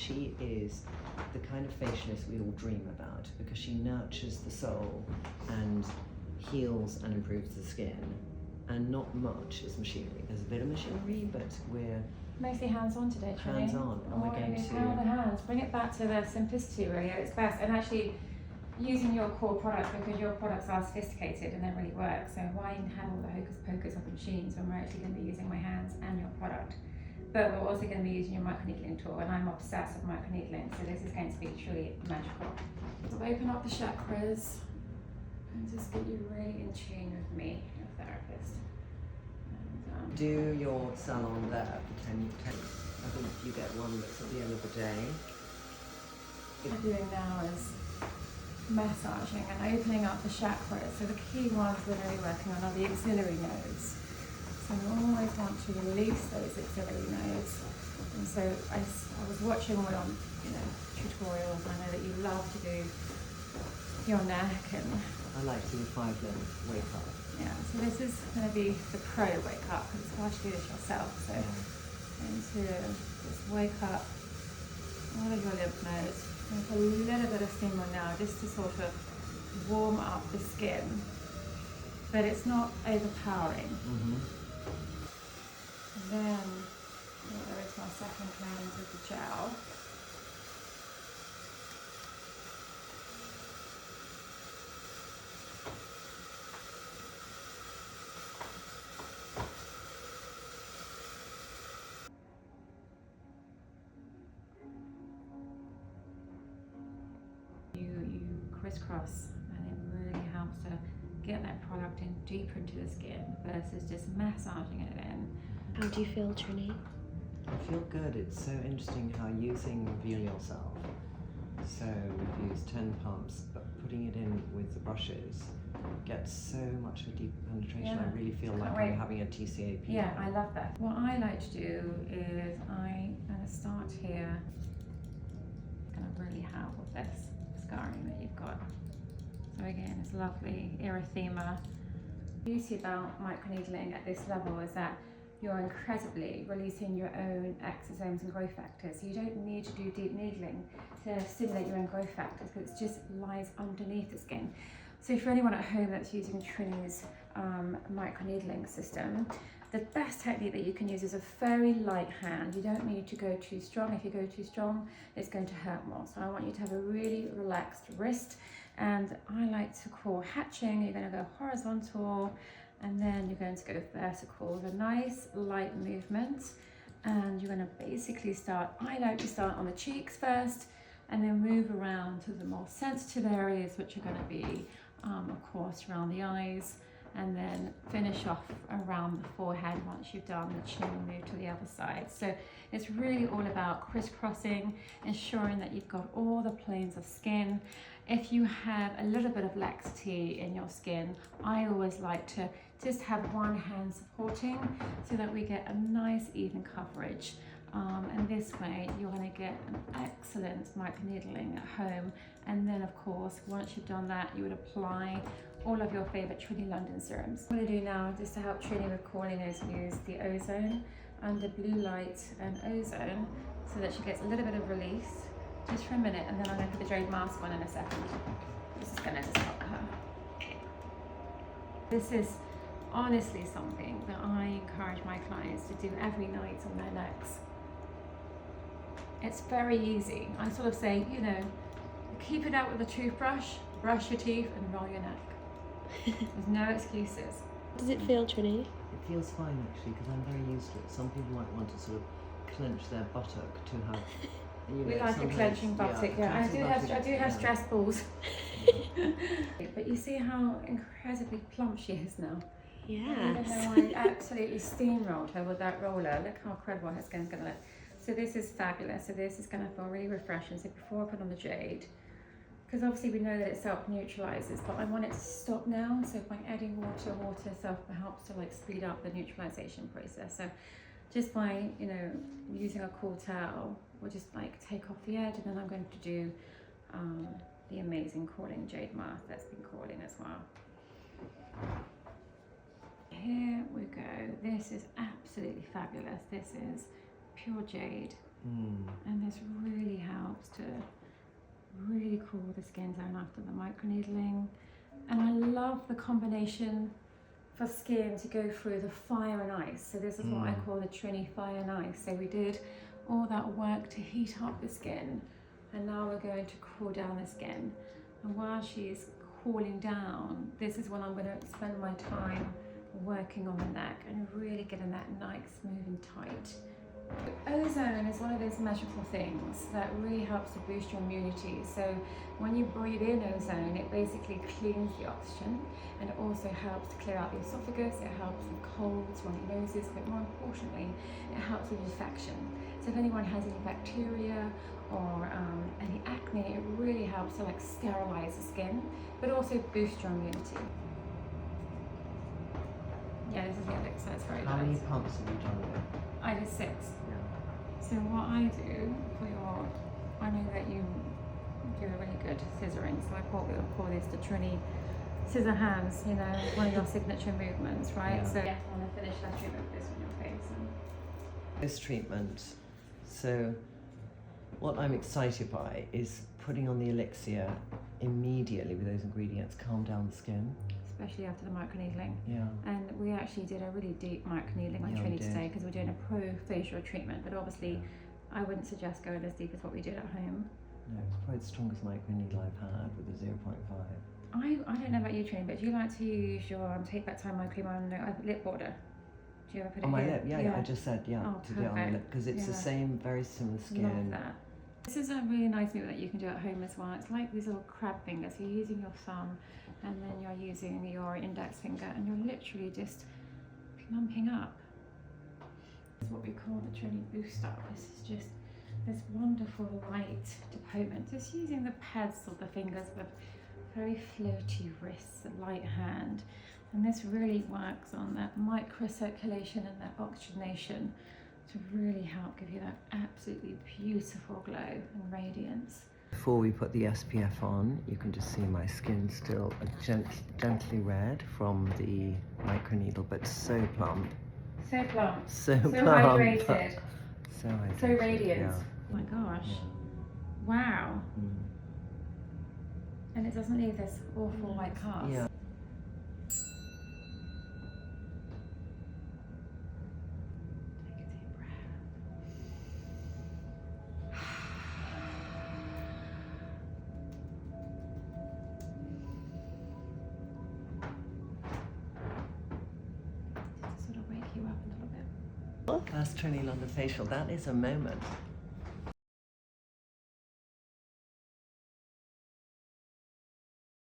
she is the kind of facialist we all dream about, because she nurtures the soul and heals and improves the skin, and not much is machinery. There's a bit of machinery, but we're mostly hands-on today, Trinny. hands-on, and we're going to power the hands, bring it back to the simplicity really at its best, and actually using your core products, because your products are sophisticated and they really work. So why have all the hocus pocus of the machines when we're actually going to be using my hands and your product? But we're also going to be using your microneedling tool, and I'm obsessed with microneedling, so this is going to be truly magical. So open up the chakras and just get you really in tune with me, your therapist. And, do your salon there for 10. I think you get one that's at the end of the day. What I'm doing now is massaging and opening up the chakras. So the key ones we're really working on are the auxiliary nodes. So we always want to release those auxiliary nodes. And so I was watching one on tutorials. I know that you love to do your neck, and I like to do 5 limb wake up. yeah, so this is going to be the pro wake up, because it's hard to do this yourself. So going to just wake up all of your lymph nodes. With a little bit of steam on now, just to sort of warm up the skin, but it's not overpowering. And then there is my second cleanse with the gel. You crisscross, and it really helps to get that product in deeper into the skin versus just massaging it in. How do you feel, Trinny? I feel good. It's so interesting how using Reveal Yourself, so we've used 10 pumps, but putting it in with the brushes gets so much of a deeper penetration. Yeah. I really feel like I'm having a TCAP. Yeah, I love that. What I like to do is I'm going to start here. Going to really help with this scarring that you've got. So again, it's lovely erythema. The beauty about microneedling at this level is that you're incredibly releasing your own exosomes and growth factors. So you don't need to do deep needling to stimulate your own growth factors, because it just lies underneath the skin. So for anyone at home that's using Trinny's microneedling system, the best technique that you can use is a very light hand. You don't need to go too strong. If you go too strong, it's going to hurt more. So I want you to have a really relaxed wrist, and I like to call hatching. You're going to go horizontal, and then you're going to go vertical with a nice light movement. And you're going to basically start, I like to start on the cheeks first, and then move around to the more sensitive areas, which are going to be, of course, around the eyes, and then finish off around the forehead once you've done the chin and move to the other side. So it's really all about crisscrossing, ensuring that you've got all the planes of skin. If you have a little bit of laxity in your skin, I always like to just have one hand supporting so that we get a nice even coverage. And this way you're going to get an excellent microneedling at home. And then of course, once you've done that, you would apply all of your favorite Trinny London serums. What I'm going to do now, just to help Trinny with calling, is use the Ozone under blue light and ozone, so that she gets a little bit of release just for a minute, and then I'm going to put the Jade mask on in a second. This is going to just help her. This is honestly something that I encourage my clients to do every night on their necks. It's very easy. I sort of say, keep it out with a toothbrush, brush your teeth, and roll your neck. There's no excuses. Does it feel, Trinny? It feels fine actually, because I'm very used to it. Some people might want to sort of clench their buttock to have. We like a clenching buttock, yeah. I do have stress balls. But you see how incredibly plump she is now. Yes. Even though I absolutely steamrolled her with that roller, look how incredible her skin's going to look. So this is fabulous. So this is going to feel really refreshing. So before I put on the Jade, because obviously we know that it self-neutralizes, but I want it to stop now. So by adding water helps to like speed up the neutralization process. So just by, using a cool towel, we'll just like take off the edge, and then I'm going to do the amazing calling Jade mask that's been calling as well. Here we go. This is absolutely fabulous. This is pure Jade. And this really helps to really cool the skin down after the microneedling. And I love the combination for skin to go through the fire and ice. So this is what I call the Trinny fire and ice. So we did all that work to heat up the skin, and now we're going to cool down the skin. And while she's cooling down, this is when I'm going to spend my time working on the neck and really getting that nice, smooth and tight. Ozone is one of those magical things that really helps to boost your immunity. So when you breathe in ozone, it basically cleans the oxygen, and it also helps to clear out the esophagus. It helps with colds, runny noses, but more importantly, it helps with infection. So if anyone has any bacteria or any acne, it really helps to like sterilize the skin, but also boost your immunity. Yeah, this is the Elixir, it's very How nice. many pumps have you done with it? I did 6. Yeah. So what I do for your, I know that you do a really good scissoring, so I thought we would call this the Trinny scissor hands, you know, one of your signature movements, right? Yeah. So yeah, I want to finish that treatment with this on your face. This treatment, so what I'm excited by is putting on the Elixir immediately with those ingredients, calm down the skin. Especially after the microneedling. Yeah. And we actually did a really deep microneedling on Yeah, we Trinny did. today because we're doing a pro facial treatment, but obviously I wouldn't suggest going as deep as what we did at home. No, it's probably the strongest microneedle I've had with a 0.5. I don't know about you, Trinny, but do you like to use your Take Back Time eye cream on lip border? Do you ever put it On my here? lip, yeah, I just said, Oh, to do it on the perfect. lip, because it's the Yeah. same, very similar Love skin. that. This is a really nice move that you can do at home as well. It's like these little crab fingers. So you're using your thumb and then you're using your index finger and you're literally just plumping up. It's what we call the Trinny Boost Up. This is just this wonderful light depotement. Just using the pads of the fingers with very floaty wrists, a light hand. And this really works on that microcirculation and that oxygenation to really help give you that absolutely beautiful glow and radiance. Before we put the SPF on, you can just see my skin still gently red from the microneedle, but so plump. So plump, So plump. hydrated, So hydrated. so radiant. Yeah. Oh my gosh, Yeah. wow. Mm. And it doesn't leave this awful white cast. Yeah. Take a deep breath. Just to sort of wake you up a little bit. Last Trinny London facial, that is a moment.